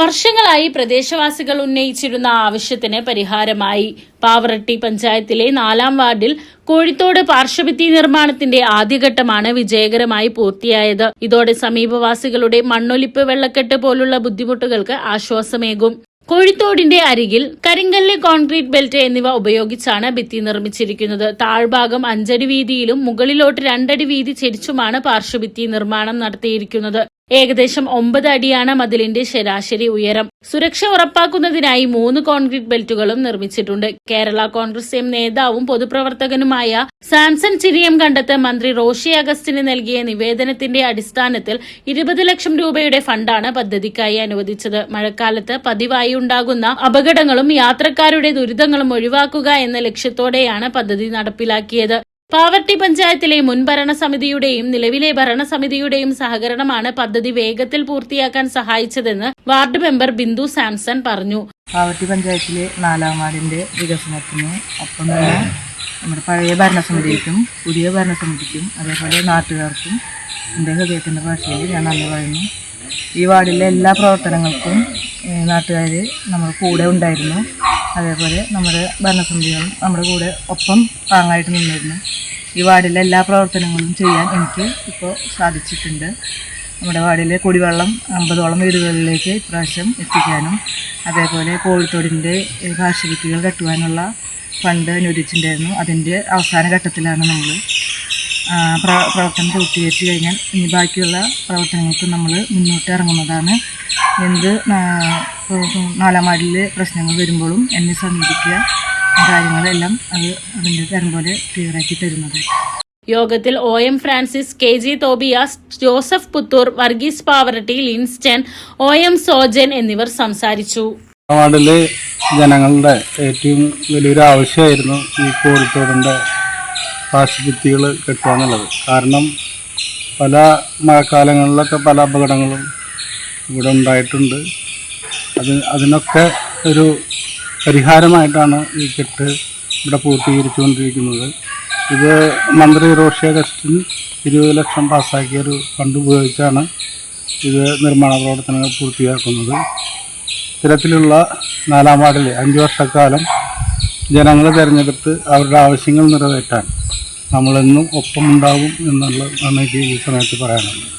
വർഷങ്ങളായി പ്രദേശവാസികൾ ഉന്നയിച്ചിരുന്ന ആവശ്യത്തിന് പരിഹാരമായി. പാവറട്ടി പഞ്ചായത്തിലെ 4-ാം വാർഡിൽ കോഴിത്തോട് പാർശ്വഭിത്തി നിർമ്മാണത്തിന്റെ ആദ്യഘട്ടമാണ് വിജയകരമായി പൂർത്തിയായത്. ഇതോടെ സമീപവാസികളുടെ മണ്ണൊലിപ്പ്, വെള്ളക്കെട്ട് പോലുള്ള ബുദ്ധിമുട്ടുകൾക്ക് ആശ്വാസമേകും. കോഴിത്തോടിന്റെ അരികിൽ കരിങ്കല്ല്, കോൺക്രീറ്റ് ബെൽറ്റ് എന്നിവ ഉപയോഗിച്ചാണ് ഭിത്തി നിർമ്മിച്ചിരിക്കുന്നത്. താഴ്ഭാഗം 5 അടി വീതിയിലും മുകളിലോട്ട് 2 അടി വീതി ചെരിച്ചുമാണ് പാർശ്വഭിത്തി നിർമ്മാണം നടത്തിയിരിക്കുന്നത്. ഏകദേശം 9 അടിയാണ് മതിലിന്റെ ശരാശരി ഉയരം. സുരക്ഷ ഉറപ്പാക്കുന്നതിനായി 3 കോൺക്രീറ്റ് ബെൽറ്റുകളും നിർമ്മിച്ചിട്ടുണ്ട്. കേരള കോൺഗ്രസ് എം നേതാവും പൊതുപ്രവർത്തകനുമായ സാംസൺ ചിരിയം കണ്ടത്ത് മന്ത്രി റോഷി അഗസ്റ്റിന് നൽകിയ നിവേദനത്തിന്റെ അടിസ്ഥാനത്തിൽ 20 ലക്ഷം രൂപയുടെ ഫണ്ടാണ് പദ്ധതിക്കായി അനുവദിച്ചത്. മഴക്കാലത്ത് പതിവായി ഉണ്ടാകുന്ന അപകടങ്ങളും യാത്രക്കാരുടെ ദുരിതങ്ങളും ഒഴിവാക്കുക എന്ന ലക്ഷ്യത്തോടെയാണ് പദ്ധതി നടപ്പിലാക്കിയത്. പാവറട്ടി പഞ്ചായത്തിലെ മുൻ ഭരണസമിതിയുടെയും നിലവിലെ ഭരണസമിതിയുടെയും സഹകരണമാണ് പദ്ധതി വേഗത്തിൽ പൂർത്തിയാക്കാൻ സഹായിച്ചതെന്ന് വാർഡ് മെമ്പർ ബിന്ദു സാംസൺ പറഞ്ഞു. പാവറട്ടി പഞ്ചായത്തിലെ 4-ാം വാർഡിന്റെ വികസനത്തിന് ഒപ്പം തന്നെ നമ്മുടെ പഴയ ഭരണസമിതിക്കും പുതിയ ഭരണസമിതിക്കും അതേപോലെ നാട്ടുകാർക്കും എൻ്റെ ഹൃദയത്തിൻ്റെ ഭാഷയിൽ ഞാൻ നന്ദി പറയുന്നു. ഈ വാർഡിലെ എല്ലാ പ്രവർത്തനങ്ങൾക്കും നാട്ടുകാർ നമ്മുടെ കൂടെ ഉണ്ടായിരുന്നു. അതേപോലെ നമ്മുടെ ഭരണസമിതികളും നമ്മുടെ കൂടെ ഒപ്പം താങ്ങായിട്ട് നിന്നിരുന്നു. ഈ വാർഡിലെ എല്ലാ പ്രവർത്തനങ്ങളും ചെയ്യാൻ എനിക്ക് ഇപ്പോൾ സാധിച്ചിട്ടുണ്ട്. നമ്മുടെ വാർഡിലെ കുടിവെള്ളം 50ഓളം വീടുകളിലേക്ക് ഇപ്രാവശ്യം എത്തിക്കാനും അതേപോലെ കോഴിത്തോടിൻ്റെ പാർശ്വഭിത്തികൾ കെട്ടുവാനുള്ള ഫണ്ട് അനുവദിച്ചിട്ടുണ്ടായിരുന്നു. അതിൻ്റെ അവസാന ഘട്ടത്തിലാണ് നമ്മൾ പ്രവർത്തനം പൂർത്തീകരിച്ച് കഴിഞ്ഞാൽ ഇനി ബാക്കിയുള്ള പ്രവർത്തനങ്ങൾക്ക് നമ്മൾ മുന്നോട്ട് ഇറങ്ങുന്നതാണ്. എന്ത് 4-ാം വാർഡിൽ പ്രശ്നങ്ങൾ വരുമ്പോഴും എന്നെ സമീപിക്കുക, കാര്യങ്ങളെല്ലാം അതിൻ്റെ തരം പോലെ ക്ലിയറാക്കി തരുന്നത്. യോഗത്തിൽ OM Francis, KG Thobias, Joseph Puthur, Varghese Pavaratty, Linston, OM Sojan എന്നിവർ സംസാരിച്ചു. വാർഡിലെ ജനങ്ങളുടെ ഏറ്റവും വലിയൊരു ആവശ്യമായിരുന്നു ഈ കോഴിത്തോടിൻ്റെ പാർശ്വഭിത്തികൾ കെട്ടുക എന്നുള്ളത്. കാരണം പല മഴക്കാലങ്ങളിലൊക്കെ പല അപകടങ്ങളും ഇവിടെ ഉണ്ടായിട്ടുണ്ട്. അതിനൊക്കെ ഒരു പരിഹാരമായിട്ടാണ് ഈ കെട്ട് ഇവിടെ പൂർത്തീകരിച്ചുകൊണ്ടിരിക്കുന്നത്. ഇത് മന്ത്രി റോഷി അഗസ്റ്റിൻ 20 ലക്ഷം പാസ്സാക്കിയൊരു ഫണ്ട് ഉപയോഗിച്ചാണ് ഇത് നിർമ്മാണ പ്രവർത്തനങ്ങൾ പൂർത്തിയാക്കുന്നത്. ഇത്തരത്തിലുള്ള 4-ാം വാർഡിൽ 5 വർഷക്കാലം ജനങ്ങളെ തിരഞ്ഞെടുത്ത് അവരുടെ ആവശ്യങ്ങൾ നിറവേറ്റാൻ നമ്മളെന്നും ഒപ്പമുണ്ടാകും എന്നുള്ളതാണ് എനിക്ക് ഈ സമയത്ത് പറയാനുള്ളത്.